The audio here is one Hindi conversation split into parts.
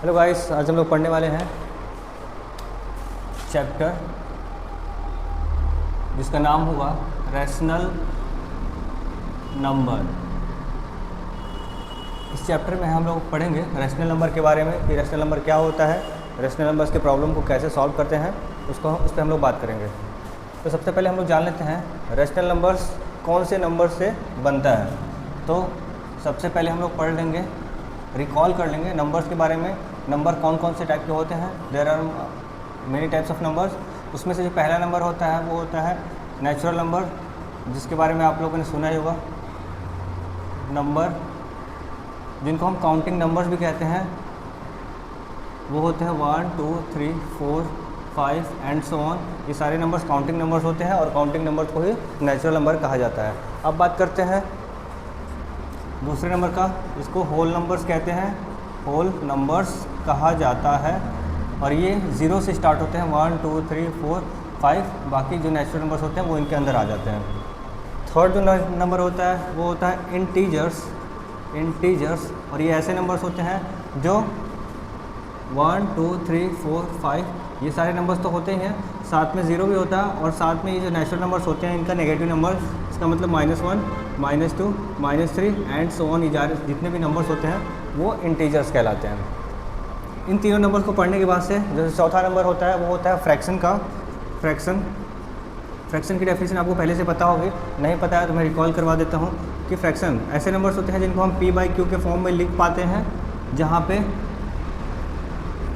हेलो गाइस, आज हम लोग पढ़ने वाले हैं चैप्टर जिसका नाम होगा रैशनल नंबर। इस चैप्टर में हम लोग पढ़ेंगे रैशनल नंबर के बारे में कि रैशनल नंबर क्या होता है, रैशनल नंबर्स के प्रॉब्लम को कैसे सॉल्व करते हैं, उस पर हम लोग बात करेंगे। तो सबसे पहले हम लोग जान लेते हैं रैशनल नंबर्स कौन से नंबर से बनता है। तो सबसे पहले हम लोग पढ़ लेंगे, रिकॉल कर लेंगे नंबर्स के बारे में। नंबर कौन कौन से टाइप के होते हैं, there are many types of numbers. उसमें से जो पहला नंबर होता है वो होता है नेचुरल नंबर, जिसके बारे में आप लोगों ने सुना ही होगा। नंबर जिनको हम काउंटिंग नंबर्स भी कहते हैं वो होते हैं 1 2 3 4 5 एंड सो ऑन। ये सारे नंबर्स काउंटिंग नंबर्स होते हैं और काउंटिंग नंबर्स को ही नेचुरल नंबर कहा जाता है। अब बात करते हैं दूसरे नंबर का, इसको होल नंबर्स कहते हैं, होल नंबर्स कहा जाता है। और ये 0 से स्टार्ट होते हैं, 1 2 3 4 5। बाकी जो नेचुरल नंबर्स होते हैं वो इनके अंदर आ जाते हैं। थर्ड जो नंबर होता है वो होता है इंटीजर्स। और ये ऐसे नंबर्स होते हैं जो 1 2 3 4 5 ये सारे नंबर्स तो होते ही हैं, साथ में 0 भी होता है। और साथ में ये जो नेचुरल नंबर्स होते हैं इनका नेगेटिव नंबर, इसका मतलब -1 -2 -3 एंड सो ऑन। ये जितने भी नंबर्स होते हैं वो इंटीजर्स कहलाते हैं। इन तीनों नंबर्स को पढ़ने के बाद से जो चौथा नंबर होता है वो होता है फ्रैक्शन का। फ्रैक्शन की डेफिनेशन आपको पहले से पता होगी, नहीं पता है तो मैं रिकॉल करवा देता हूँ कि फ्रैक्शन ऐसे नंबर्स होते हैं जिनको हम p/q के फॉर्म में लिख पाते हैं, जहाँ पे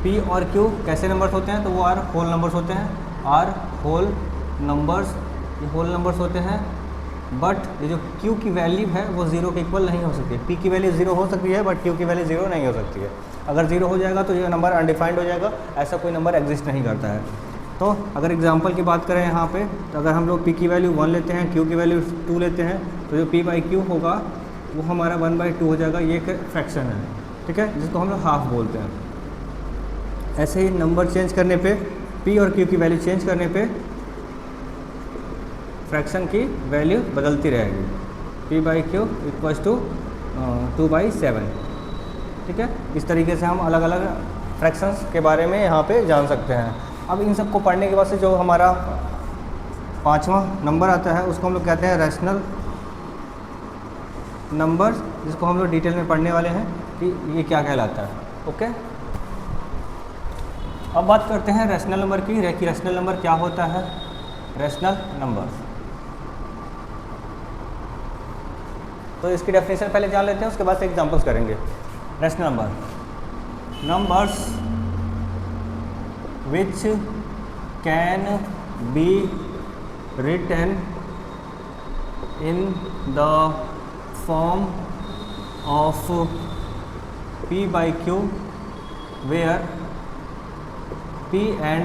p और q कैसे नंबर्स होते हैं तो वो आर होल नंबर्स होते हैं। आर होल नंबर्स, ये होल नंबर्स होते हैं। बट ये जो q की वैल्यू है वो 0 के इक्वल नहीं हो सकती। p की वैल्यू 0 हो सकती है बट q की वैल्यू 0 नहीं हो सकती है। अगर 0 हो जाएगा तो ये नंबर अनडिफाइंड हो जाएगा, ऐसा कोई नंबर एग्जिस्ट नहीं करता है। तो अगर एग्जांपल की बात करें यहाँ पे, तो अगर हम लोग p की वैल्यू 1 लेते हैं, q की वैल्यू 2 लेते हैं, तो जो p/q होगा वो हमारा 1/2 हो जाएगा। ये एक फ्रैक्शन है, ठीक है, जिसको हम लोग हाफ बोलते हैं। ऐसे ही नंबर चेंज करने पे, p और q की वैल्यू चेंज करने पे फ्रैक्शन की वैल्यू बदलती रहेगी। p/q = 2/7, ठीक है। इस तरीके से हम अलग अलग फ्रैक्शंस के बारे में यहाँ पे जान सकते हैं। अब इन सब को पढ़ने के बाद से जो हमारा पांचवा नंबर आता है उसको हम लोग कहते हैं रैशनल नंबर, जिसको हम लोग डिटेल में पढ़ने वाले हैं कि ये क्या कहलाता है। ओके, अब बात करते हैं रैशनल नंबर की। रैशनल नंबर क्या होता है। रैशनल नंबर, तो इसकी डेफिनेशन पहले जान लेते हैं, उसके बाद से एग्जांपल्स करेंगे। Rational number, numbers which can be written in the form of p/q where p and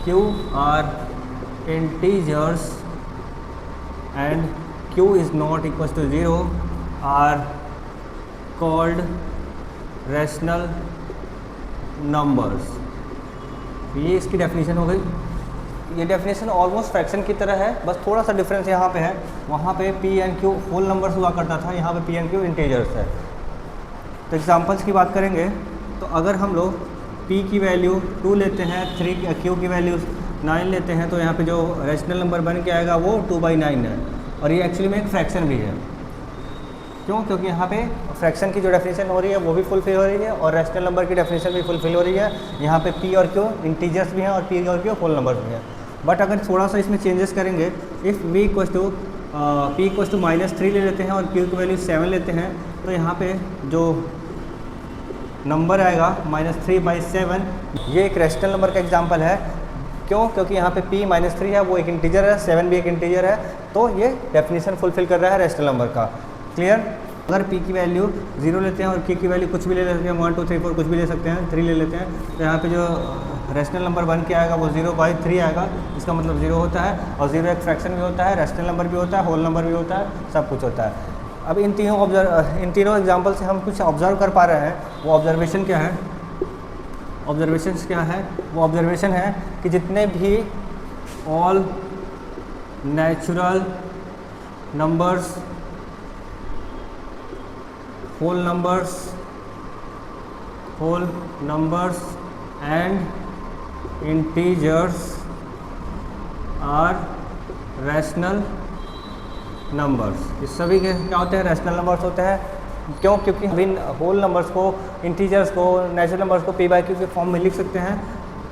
q are integers and q is not equals to 0 are called rational numbers। ये इसकी डेफिनेशन हो गई। ये डेफिनेशन ऑलमोस्ट फ्रैक्शन की तरह है, बस थोड़ा सा डिफरेंस यहाँ पे है। वहाँ पे p and q whole numbers हुआ करता था, यहाँ पे p एंड q इंटीजर्स है। तो एग्जांपल्स की बात करेंगे तो अगर हम लोग p की वैल्यू 2 लेते हैं, q की वैल्यू 9 लेते हैं, तो यहाँ पे जो रैशनल नंबर बन के आएगा वो 2/9 है। और ये एक्चुअली में एक फ्रैक्शन भी है। क्यों? क्योंकि यहाँ पे फ्रैक्शन की जो डेफिनेशन हो रही है वो भी फुलफिल हो रही है और रैशनल नंबर की डेफिनेशन भी फुलफिल हो रही है। यहाँ पे p और q इंटीजर्स भी हैं और p और q होल नंबर्स भी हैं। बट अगर थोड़ा सा इसमें चेंजेस करेंगे, इफ़ v = -3 ले लेते हैं और q की वैल्यू 7 लेते हैं, तो यहाँ पे जो नंबर आएगा -3/7, ये एक रैशनल नंबर का एग्जाम्पल है। क्यों? क्योंकि यहाँ पे p -3 है, वो एक इंटीजर है, 7 भी एक इंटीजर है, तो ये डेफिनेशन फुलफिल कर रहा है रैशनल नंबर का। क्लियर? अगर p की वैल्यू 0 लेते हैं और q की वैल्यू कुछ भी ले लेते हैं, 1 2 3 4 कुछ भी ले सकते हैं, 3 ले लेते हैं, तो यहाँ पे जो रैशनल नंबर बन के आएगा वो 0/3 आएगा। इसका मतलब 0 होता है, और 0 एक फ्रैक्शन भी होता है, रैशनल नंबर भी होता है, होल नंबर भी होता है, सब कुछ होता है। अब इन तीनों एग्जाम्पल से हम कुछ ऑब्जर्व कर पा रहे हैं। वो ऑब्जर्वेशन क्या है? ऑब्जर्वेशंस क्या है? वो ऑब्जर्वेशन है कि जितने भी all natural numbers, whole numbers whole numbers and integers are rational numbers। इस सभी के क्या होते हैं? रैशनल नंबर्स होते हैं। क्यों? क्योंकि हम इन होल नंबर्स को, इंटीजर्स को, नेचुरल नंबर्स को p/q के फॉर्म में लिख सकते हैं।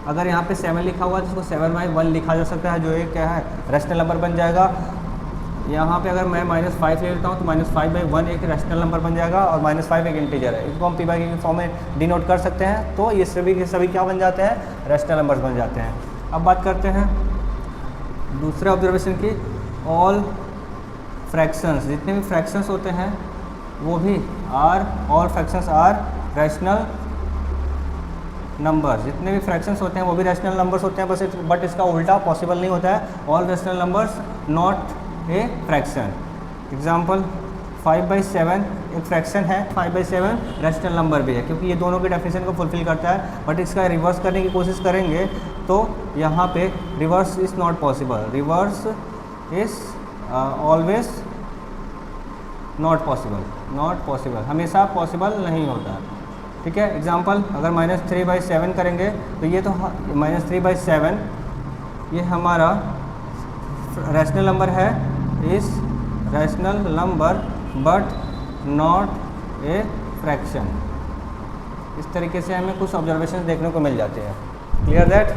अगर यहाँ पे 7 लिखा हुआ है तो इसको 7/1 लिखा जा सकता है, जो एक क्या है? रैशनल नंबर बन जाएगा। यहाँ पे अगर मैं -5 ले लेता हूँ तो -5/1 एक रैशनल नंबर बन जाएगा, और -5 एक इंटीजर है। इसको हम p/q के फॉर्म में डिनोट कर सकते हैं। तो ये सभी के सभी क्या बन जाते हैं? रैशनल नंबर्स बन जाते हैं। अब बात करते हैं दूसरे ऑब्जर्वेशन की। ऑल फ्रैक्शंस, जितने भी फ्रैक्शंस होते हैं वो भी all fractions are rational numbers. जितने भी फ्रैक्शंस होते हैं वो भी रैशनल नंबर्स होते हैं, बट इसका उल्टा पॉसिबल नहीं होता है। All rational numbers not a fraction. Example 5/7 एक फ्रैक्शन है, 5/7 रैशनल नंबर भी है, क्योंकि ये दोनों की डेफिनेशन को फुलफिल करता है। बट इसका रिवर्स करने की कोशिश करेंगे तो यहाँ पे reverse is not possible. Reverse is always not possible, हमेशा पॉसिबल नहीं होता। ठीक है। एग्जाम्पल अगर -3/7 करेंगे तो ये तो -3/7 ये हमारा रैशनल नंबर है, इस rational number but not a fraction. इस तरीके से हमें कुछ ऑब्जर्वेशन देखने को मिल जाते हैं। Clear that?